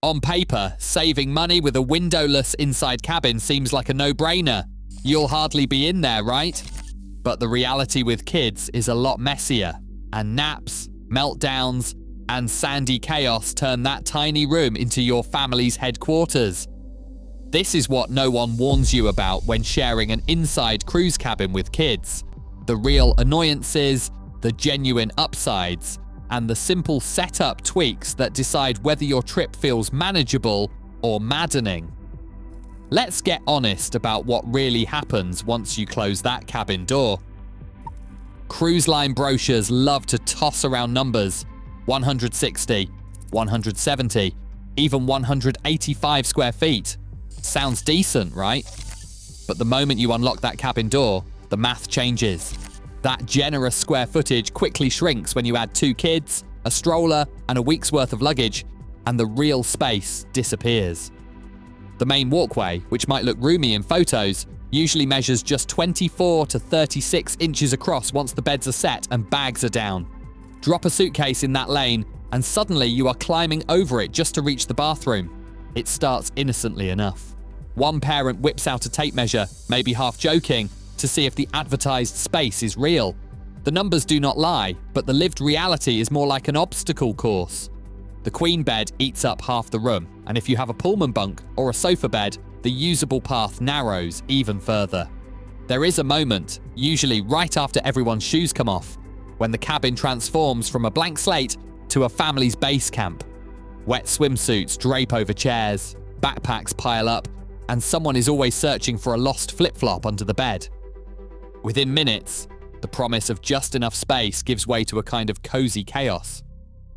On paper, saving money with a windowless inside cabin seems like a no-brainer. You'll hardly be in there, right? But the reality with kids is a lot messier, and naps, meltdowns, and sandy chaos turn that tiny room into your family's headquarters. This is what no one warns you about when sharing an inside cruise cabin with kids. The real annoyances, the genuine upsides, and the simple setup tweaks that decide whether your trip feels manageable or maddening. Let's get honest about what really happens once you close that cabin door. Cruise line brochures love to toss around numbers: 160, 170, even 185 square feet. Sounds decent, right? But the moment you unlock that cabin door, the math changes. That generous square footage quickly shrinks when you add 2 kids, a stroller, and a week's worth of luggage, and the real space disappears. The main walkway, which might look roomy in photos, usually measures just 24 to 36 inches across once the beds are set and bags are down. Drop a suitcase in that lane, and suddenly you are climbing over it just to reach the bathroom. It starts innocently enough. One parent whips out a tape measure, maybe half joking, to see if the advertised space is real. The numbers do not lie, but the lived reality is more like an obstacle course. The queen bed eats up half the room, and if you have a pullman bunk or a sofa bed, the usable path narrows even further. There is a moment, usually right after everyone's shoes come off, when the cabin transforms from a blank slate to a family's base camp. Wet swimsuits drape over chairs, backpacks pile up, and someone is always searching for a lost flip-flop under the bed. Within minutes, the promise of just enough space gives way to a kind of cozy chaos.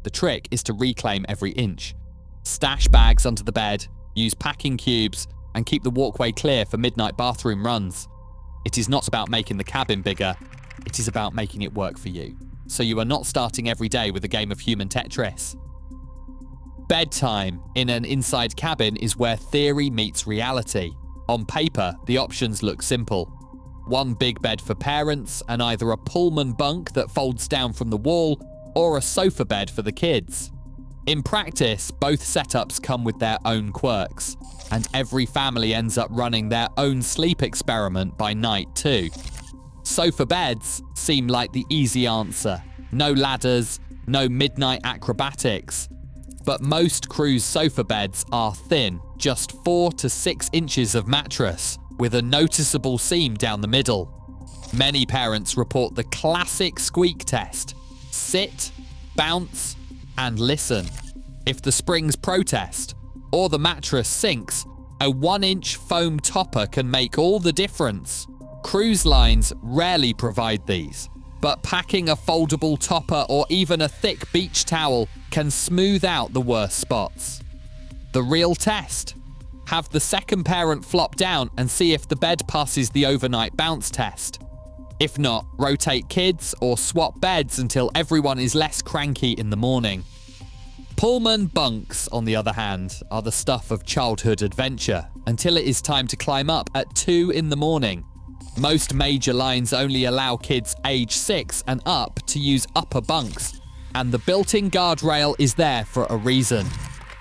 The trick is to reclaim every inch. Stash bags under the bed, use packing cubes, and keep the walkway clear for midnight bathroom runs. It is not about making the cabin bigger, it is about making it work for you, so you are not starting every day with a game of human Tetris. Bedtime in an inside cabin is where theory meets reality. On paper, the options look simple. One big bed for parents, and either a pullman bunk that folds down from the wall, or a sofa bed for the kids. In practice, both setups come with their own quirks, and every family ends up running their own sleep experiment by night too. Sofa beds seem like the easy answer. No ladders, no midnight acrobatics. But most cruise sofa beds are thin, just 4 to 6 inches of mattress, with a noticeable seam down the middle. Many parents report the classic squeak test: sit, bounce, and listen. If the springs protest, or the mattress sinks, a 1-inch foam topper can make all the difference. Cruise lines rarely provide these, but packing a foldable topper or even a thick beach towel can smooth out the worst spots. The real test: have the second parent flop down and see if the bed passes the overnight bounce test. If not, rotate kids or swap beds until everyone is less cranky in the morning. Pullman bunks, on the other hand, are the stuff of childhood adventure until it is time to climb up at 2 in the morning. Most major lines only allow kids age 6 and up to use upper bunks, and the built-in guardrail is there for a reason.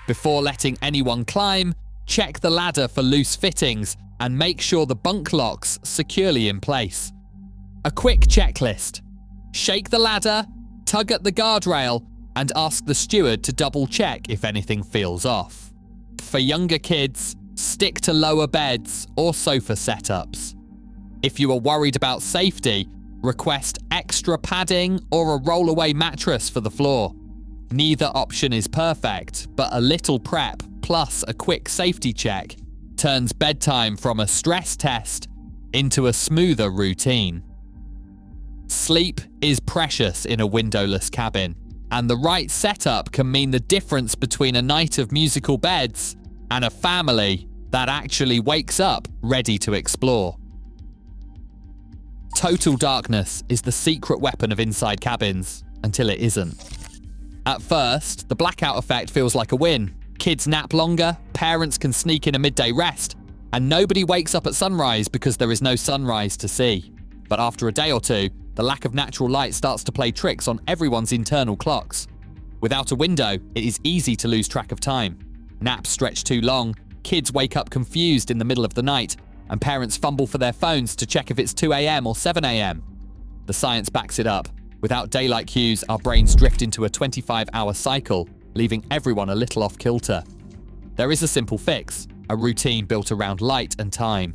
Before letting anyone climb, check the ladder for loose fittings and make sure the bunk lock's securely in place. A quick checklist: shake the ladder, tug at the guardrail, and ask the steward to double-check if anything feels off. For younger kids, stick to lower beds or sofa setups. If you are worried about safety, request extra padding or a roll-away mattress for the floor. Neither option is perfect, but a little prep plus a quick safety check turns bedtime from a stress test into a smoother routine. Sleep is precious in a windowless cabin, and the right setup can mean the difference between a night of musical beds and a family that actually wakes up ready to explore. Total darkness is the secret weapon of inside cabins, until it isn't. At first, the blackout effect feels like a win. Kids nap longer, parents can sneak in a midday rest, and nobody wakes up at sunrise because there is no sunrise to see. But after a day or two, the lack of natural light starts to play tricks on everyone's internal clocks. Without a window, it is easy to lose track of time. Naps stretch too long, kids wake up confused in the middle of the night, and parents fumble for their phones to check if it's 2 a.m. or 7 a.m. The science backs it up. Without daylight cues, our brains drift into a 25-hour cycle, leaving everyone a little off kilter. There is a simple fix, a routine built around light and time.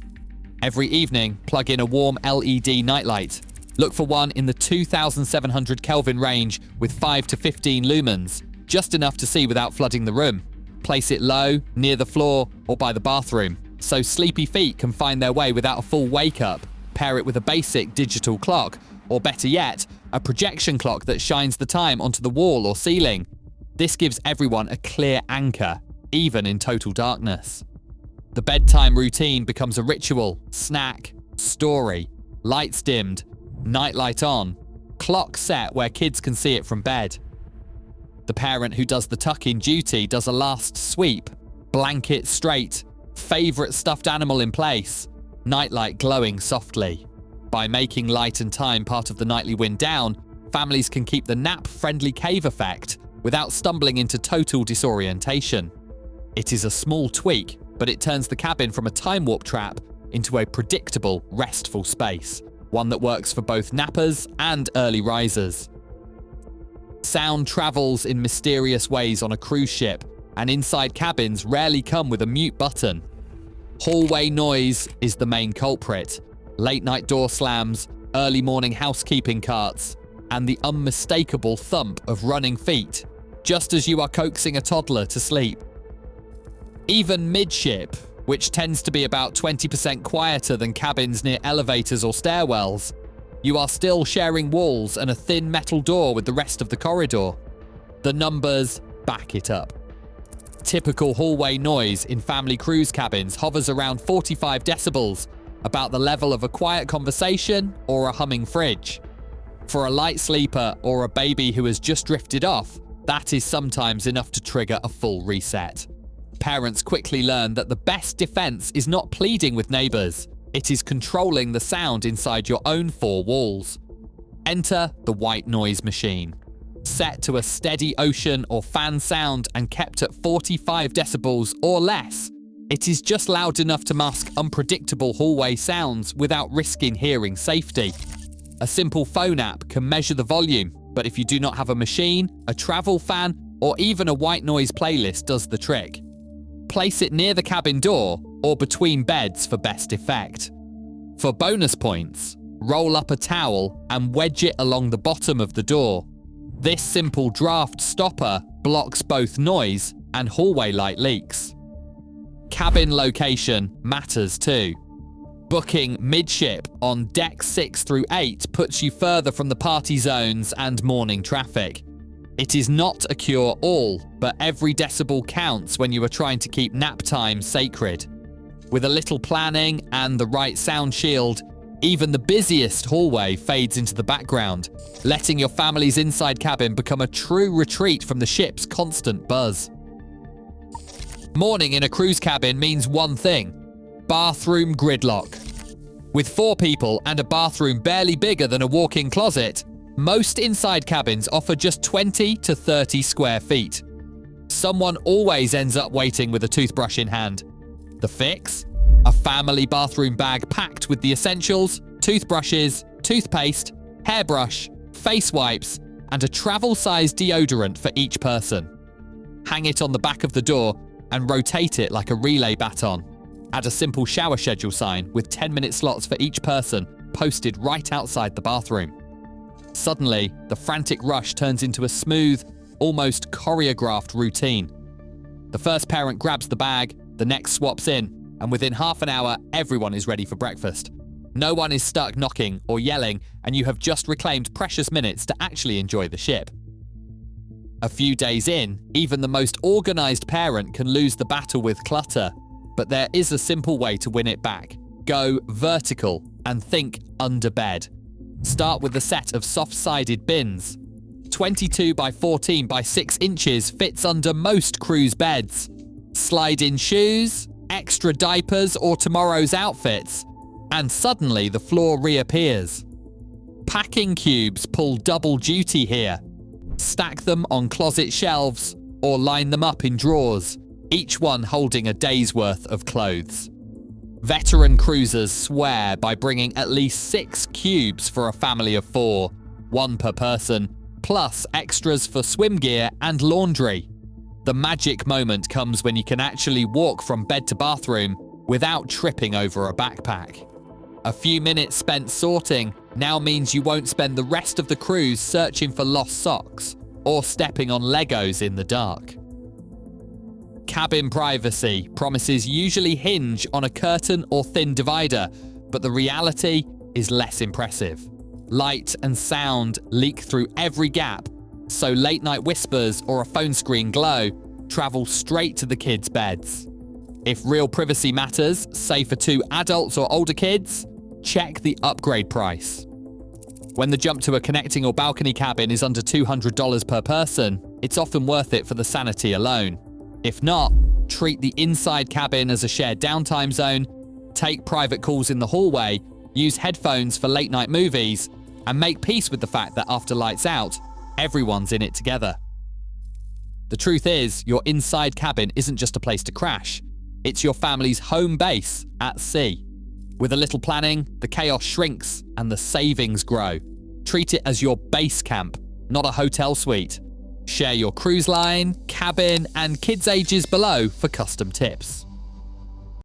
Every evening, plug in a warm LED nightlight. Look for one in the 2700 Kelvin range with 5 to 15 lumens, just enough to see without flooding the room. Place it low, near the floor, or by the bathroom, so sleepy feet can find their way without a full wake-up. Pair it with a basic digital clock, or better yet, a projection clock that shines the time onto the wall or ceiling. This gives everyone a clear anchor, even in total darkness. The bedtime routine becomes a ritual: snack, story, lights dimmed, nightlight on, clock set where kids can see it from bed. The parent who does the tuck-in duty does a last sweep, blanket straight, favourite stuffed animal in place, nightlight glowing softly. By making light and time part of the nightly wind down, families can keep the nap-friendly cave effect without stumbling into total disorientation. It is a small tweak, but it turns the cabin from a time warp trap into a predictable, restful space, one that works for both nappers and early risers. Sound travels in mysterious ways on a cruise ship, and inside cabins rarely come with a mute button. Hallway noise is the main culprit. Late-night door slams, early morning housekeeping carts, and the unmistakable thump of running feet, just as you are coaxing a toddler to sleep. Even midship, which tends to be about 20% quieter than cabins near elevators or stairwells, you are still sharing walls and a thin metal door with the rest of the corridor. The numbers back it up. Typical hallway noise in family cruise cabins hovers around 45 decibels, about the level of a quiet conversation or a humming fridge. For a light sleeper or a baby who has just drifted off, that is sometimes enough to trigger a full reset. Parents quickly learn that the best defense is not pleading with neighbors, it is controlling the sound inside your own four walls. Enter the white noise machine. Set to a steady ocean or fan sound and kept at 45 decibels or less, it is just loud enough to mask unpredictable hallway sounds without risking hearing safety. A simple phone app can measure the volume, but if you do not have a machine, a travel fan, or even a white noise playlist does the trick. Place it near the cabin door or between beds for best effect. For bonus points, roll up a towel and wedge it along the bottom of the door. This simple draft stopper blocks both noise and hallway light leaks. Cabin location matters too. Booking midship on deck 6 through 8 puts you further from the party zones and morning traffic. It is not a cure-all, but every decibel counts when you are trying to keep nap time sacred. With a little planning and the right sound shield, even the busiest hallway fades into the background, letting your family's inside cabin become a true retreat from the ship's constant buzz. Morning in a cruise cabin means one thing: bathroom gridlock. With 4 people and a bathroom barely bigger than a walk-in closet, most inside cabins offer just 20 to 30 square feet. Someone always ends up waiting with a toothbrush in hand. The fix? A family bathroom bag packed with the essentials: toothbrushes, toothpaste, hairbrush, face wipes, and a travel-sized deodorant for each person. Hang it on the back of the door and rotate it like a relay baton. Add a simple shower schedule sign with 10-minute slots for each person posted right outside the bathroom. Suddenly, the frantic rush turns into a smooth, almost choreographed routine. The first parent grabs the bag, the next swaps in, and within half an hour, everyone is ready for breakfast. No one is stuck knocking or yelling, and you have just reclaimed precious minutes to actually enjoy the ship. A few days in, even the most organized parent can lose the battle with clutter, but there is a simple way to win it back. Go vertical and think under bed. Start with a set of soft-sided bins. 22 by 14 by 6 inches fits under most cruise beds. Slide in shoes, extra diapers, or tomorrow's outfits, and suddenly the floor reappears. Packing cubes pull double duty here. Stack them on closet shelves or line them up in drawers. each one holding a day's worth of clothes. Veteran cruisers swear by bringing at least 6 cubes for a family of 4, 1 per person, plus extras for swim gear and laundry. The magic moment comes when you can actually walk from bed to bathroom without tripping over a backpack. A few minutes spent sorting now means you won't spend the rest of the cruise searching for lost socks or stepping on Legos in the dark. Cabin privacy promises usually hinge on a curtain or thin divider, but the reality is less impressive. Light and sound leak through every gap, so late-night whispers or a phone screen glow travel straight to the kids' beds. If real privacy matters, say for 2 adults or older kids, check the upgrade price. When the jump to a connecting or balcony cabin is under $200 per person, it's often worth it for the sanity alone. If not, treat the inside cabin as a shared downtime zone, take private calls in the hallway, use headphones for late-night movies, and make peace with the fact that after lights out, everyone's in it together. The truth is, your inside cabin isn't just a place to crash. It's your family's home base at sea. With a little planning, the chaos shrinks and the savings grow. Treat it as your base camp, not a hotel suite. Share your cruise line, cabin, and kids' ages below for custom tips.